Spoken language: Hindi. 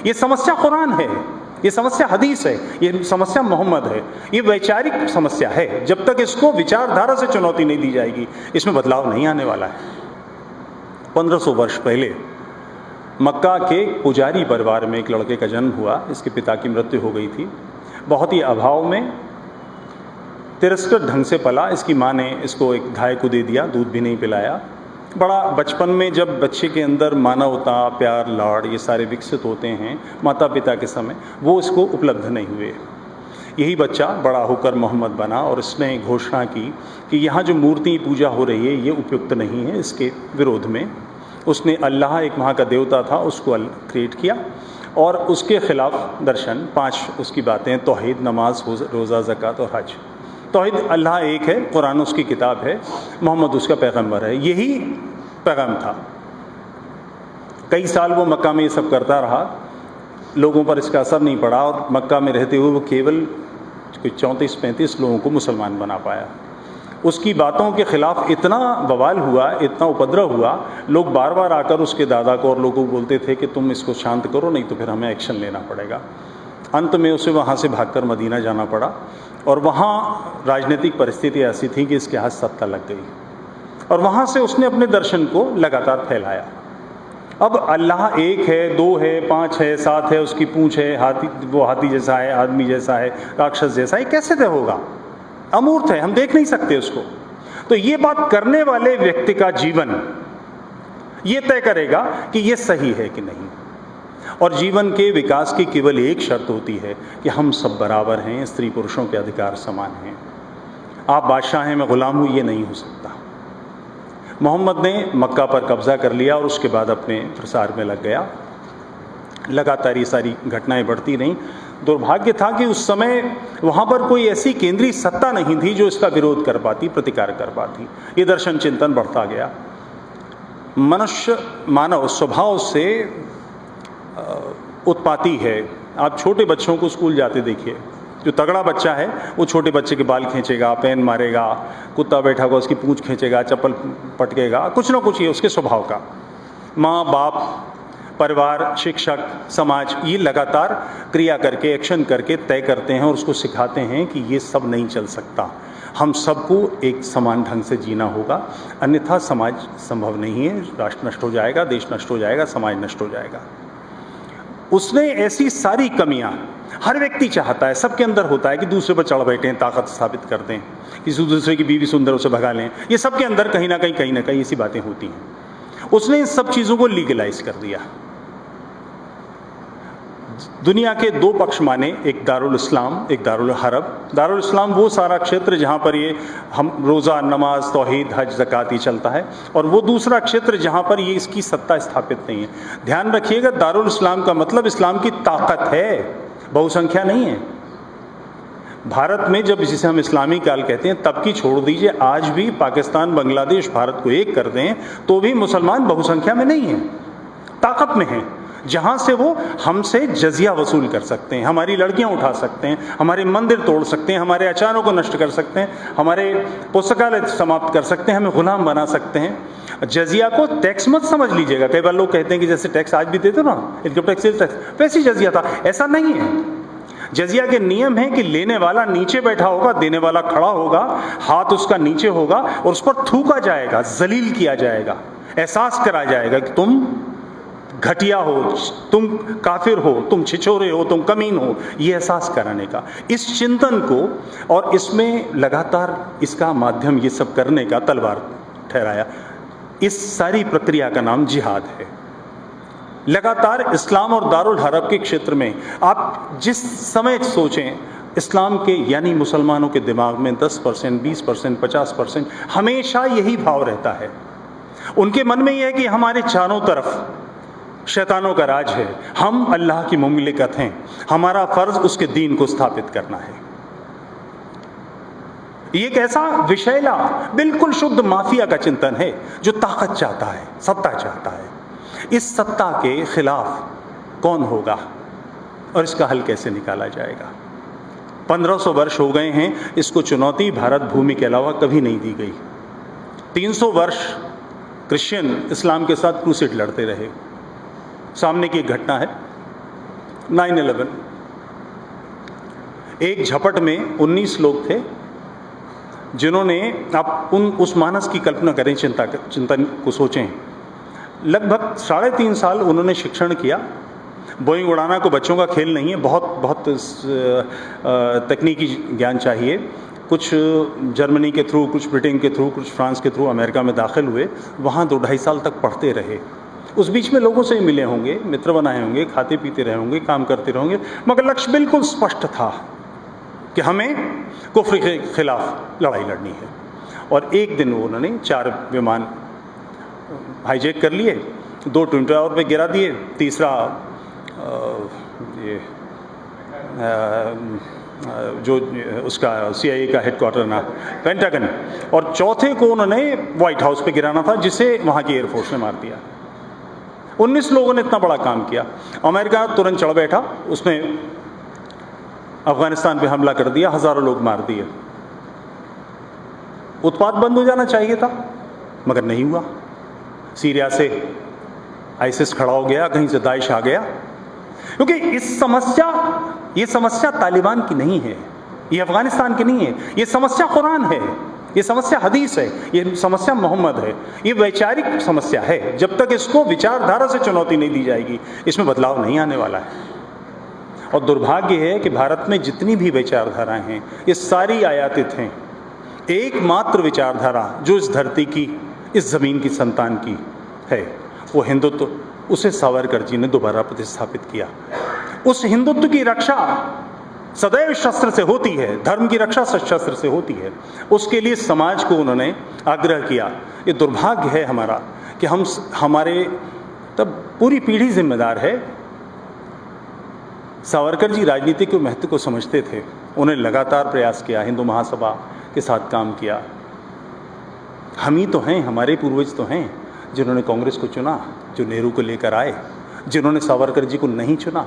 ये समस्या कुरान है, ये समस्या हदीस है, ये समस्या मोहम्मद है, ये वैचारिक समस्या है। जब तक इसको विचारधारा से चुनौती नहीं दी जाएगी, इसमें बदलाव नहीं आने वाला है। 1500 वर्ष पहले मक्का के पुजारी परिवार में एक लड़के का जन्म हुआ। इसके पिता की मृत्यु हो गई थी। बहुत ही अभाव में तिरस्कृत ढंग से पला। इसकी माँ ने इसको एक गाय को दे दिया, दूध भी नहीं पिलाया। बड़ा बचपन में जब बच्चे के अंदर मानवता, प्यार, लाड़ ये सारे विकसित होते हैं माता पिता के समय, वो इसको उपलब्ध नहीं हुए। यही बच्चा बड़ा होकर मोहम्मद बना और इसने घोषणा की कि यहाँ जो मूर्ति पूजा हो रही है ये उपयुक्त नहीं है। इसके विरोध में उसने अल्लाह, एक वहाँ का देवता था, उसको क्रिएट किया और उसके ख़िलाफ़ दर्शन 5 उसकी बातें, तौहीद, नमाज, रोज़ा, ज़कात और हज। तौहीद, अल्लाह एक है, कुरान उसकी किताब है, मोहम्मद उसका पैगंबर है, यही पैगाम था। कई साल वो मक्का में ये सब करता रहा, लोगों पर इसका असर नहीं पड़ा और मक्का में रहते हुए वो केवल कोई 34-35 लोगों को मुसलमान बना पाया। उसकी बातों के ख़िलाफ़ इतना बवाल हुआ, इतना उपद्रव हुआ, लोग बार बार आकर उसके दादा को और लोगों को बोलते थे कि तुम इसको शांत करो, नहीं तो फिर हमें एक्शन लेना पड़ेगा। अंत में उसे वहाँ से भागकर मदीना जाना पड़ा और वहाँ राजनीतिक परिस्थिति ऐसी थी कि इसके हाथ सत्ता लग गई और वहाँ से उसने अपने दर्शन को लगातार फैलाया। अब अल्लाह एक है, 2 है, 5 है, 7 है, उसकी पूँछ है, हाथी, वो हाथी जैसा है, आदमी जैसा है, राक्षस जैसा है, कैसे तय होगा? अमूर्त है, हम देख नहीं सकते उसको। तो ये बात करने वाले व्यक्ति का जीवन ये तय करेगा कि ये सही है कि नहीं। और जीवन के विकास की केवल एक शर्त होती है कि हम सब बराबर हैं, स्त्री पुरुषों के अधिकार समान हैं। आप बादशाह हैं, मैं गुलाम हूँ, ये नहीं हो सकता। मोहम्मद ने मक्का पर कब्ज़ा कर लिया और उसके बाद अपने प्रसार में लग गया। लगातार ये सारी घटनाएं बढ़ती रहीं। दुर्भाग्य था कि उस समय वहाँ पर कोई ऐसी केंद्रीय सत्ता नहीं थी जो इसका विरोध कर पाती, प्रतिकार कर पाती। ये दर्शन चिंतन बढ़ता गया। मानव स्वभाव से उत्पाती है। आप छोटे बच्चों को स्कूल जाते देखिए, जो तगड़ा बच्चा है वो छोटे बच्चे के बाल खींचेगा, पेन मारेगा, कुत्ता बैठा होगा उसकी पूंछ खींचेगा, चप्पल पटकेगा, कुछ ना कुछ ये उसके स्वभाव का। माँ बाप, परिवार, शिक्षक, समाज ये लगातार क्रिया करके, एक्शन करके तय करते हैं और उसको सिखाते हैं कि ये सब नहीं चल सकता, हम सबको एक समान ढंग से जीना होगा, अन्यथा समाज संभव नहीं है, राष्ट्र नष्ट हो जाएगा, देश नष्ट हो जाएगा, समाज नष्ट हो जाएगा। उसने ऐसी सारी कमियां, हर व्यक्ति चाहता है, सबके अंदर होता है कि दूसरे पर चढ़ बैठें, ताकत स्थापित कर दें, किसी दूसरे की बीवी सुंदर उसे भगा लें, ये सबके अंदर कहीं ना कहीं ऐसी बातें होती हैं। उसने इन सब चीज़ों को लीगलाइज कर दिया। दुनिया के 2 पक्ष माने, एक दारुल इस्लाम, एक दारुल हरब। दारुल इस्लाम वो सारा क्षेत्र जहाँ पर ये हम रोज़ा, नमाज, तौहीद, हज, ज़कात ये चलता है, और वो दूसरा क्षेत्र जहाँ पर ये इसकी सत्ता स्थापित नहीं है। ध्यान रखिएगा, दारुल इस्लाम का मतलब इस्लाम की ताकत है, बहुसंख्या नहीं है। भारत में जब जिसे हम इस्लामी काल कहते हैं तब की छोड़ दीजिए, आज भी पाकिस्तान, बांग्लादेश भारत को एक कर दें तो भी मुसलमान बहुसंख्या में नहीं हैं, ताकत में हैं, जहाँ से वो हमसे जजिया वसूल कर सकते हैं, हमारी लड़कियाँ उठा सकते हैं, हमारे मंदिर तोड़ सकते हैं, हमारे आचारों को नष्ट कर सकते हैं, हमारे पुस्तकालय समाप्त कर सकते हैं, हमें गुलाम बना सकते हैं। जजिया को टैक्स मत समझ लीजिएगा। कई बार लोग कहते हैं कि जैसे टैक्स आज भी देते ना, इनकम टैक्स, वैसी जजिया था, ऐसा नहीं है। जजिया के नियम है कि लेने वाला नीचे बैठा होगा, देने वाला खड़ा होगा, हाथ उसका नीचे होगा और उस पर थूका जाएगा, जलील किया जाएगा, एहसास करा जाएगा कि तुम घटिया हो, तुम काफिर हो, तुम छिछोरे हो, तुम कमीन हो, ये एहसास कराने का, इस चिंतन को, और इसमें लगातार इसका माध्यम ये सब करने का तलवार ठहराया। इस सारी प्रक्रिया का नाम जिहाद है। लगातार इस्लाम और दारुल हरब के क्षेत्र में आप जिस समय सोचें, इस्लाम के यानी मुसलमानों के दिमाग में 10%, 20%, 50% हमेशा यही भाव रहता है। उनके मन में यह है कि हमारे चारों तरफ शैतानों का राज है, हम अल्लाह की मुमलिकत हैं, हमारा फर्ज उसके दीन को स्थापित करना है। ये एक ऐसा विषैला, बिल्कुल शुद्ध माफिया का चिंतन है जो ताकत चाहता है, सत्ता चाहता है। इस सत्ता के खिलाफ कौन होगा और इसका हल कैसे निकाला जाएगा? 1500 वर्ष हो गए हैं, इसको चुनौती भारत भूमि के अलावा कभी नहीं दी गई। 300 वर्ष क्रिश्चियन इस्लाम के साथ क्रूसेड लड़ते रहे। सामने की एक घटना है, 9/11 एक झपट में 19 लोग थे जिन्होंने, आप उस मानस की कल्पना करें, चिंतन को सोचें। लगभग 3.5 साल उन्होंने शिक्षण किया। बोइंग उड़ाना को बच्चों का खेल नहीं है, बहुत तकनीकी ज्ञान चाहिए। कुछ जर्मनी के थ्रू, कुछ ब्रिटेन के थ्रू, कुछ फ्रांस के थ्रू अमेरिका में दाखिल हुए, वहाँ 2-2.5 साल तक पढ़ते रहे। उस बीच में लोगों से मिले होंगे, मित्र बनाए होंगे, खाते पीते रहे होंगे, काम करते रहे होंगे, मगर लक्ष्य बिल्कुल स्पष्ट था कि हमें कुफ्र के खिलाफ लड़ाई लड़नी है। और एक दिन उन्होंने 4 विमान हाईजैक कर लिए, 2 ट्विन टावर पे गिरा दिए, तीसरा जो उसका CIA का हेडक्वार्टर ना, पेंटागन, और चौथे को उन्होंने व्हाइट हाउस पे गिराना था, जिसे वहाँ की एयरफोर्स ने मार दिया। 19 लोगों ने इतना बड़ा काम किया। अमेरिका तुरंत चढ़ बैठा, उसने अफगानिस्तान पे हमला कर दिया, हज़ारों लोग मार दिए। उत्पात बंद हो जाना चाहिए था, मगर नहीं हुआ। सीरिया से आईसिस खड़ा हो गया, कहीं से दाइश आ गया। क्योंकि ये समस्या तालिबान की नहीं है, ये अफगानिस्तान की नहीं है, ये समस्या कुरान है, ये समस्या हदीस है, ये समस्या मोहम्मद है, ये वैचारिक समस्या है। जब तक इसको विचारधारा से चुनौती नहीं दी जाएगी, इसमें बदलाव नहीं आने वाला है। और दुर्भाग्य है कि भारत में जितनी भी विचारधाराएं हैं, ये सारी आयातित हैं। एकमात्र विचारधारा जो इस धरती की, इस ज़मीन की संतान की है, वो हिंदुत्व। उसे सावरकर जी ने दोबारा प्रतिस्थापित किया। उस हिंदुत्व की रक्षा सदैव शस्त्र से होती है, धर्म की रक्षा शस्त्र से होती है। उसके लिए समाज को उन्होंने आग्रह किया। ये दुर्भाग्य है हमारा कि हमारे तब पूरी पीढ़ी जिम्मेदार है। सावरकर जी राजनीति के महत्व को समझते थे, उन्होंने लगातार प्रयास किया, हिंदू महासभा के साथ काम किया। हम ही तो हैं, हमारे पूर्वज तो हैं जिन्होंने कांग्रेस को चुना, जो नेहरू को लेकर आए, जिन्होंने सावरकर जी को नहीं चुना।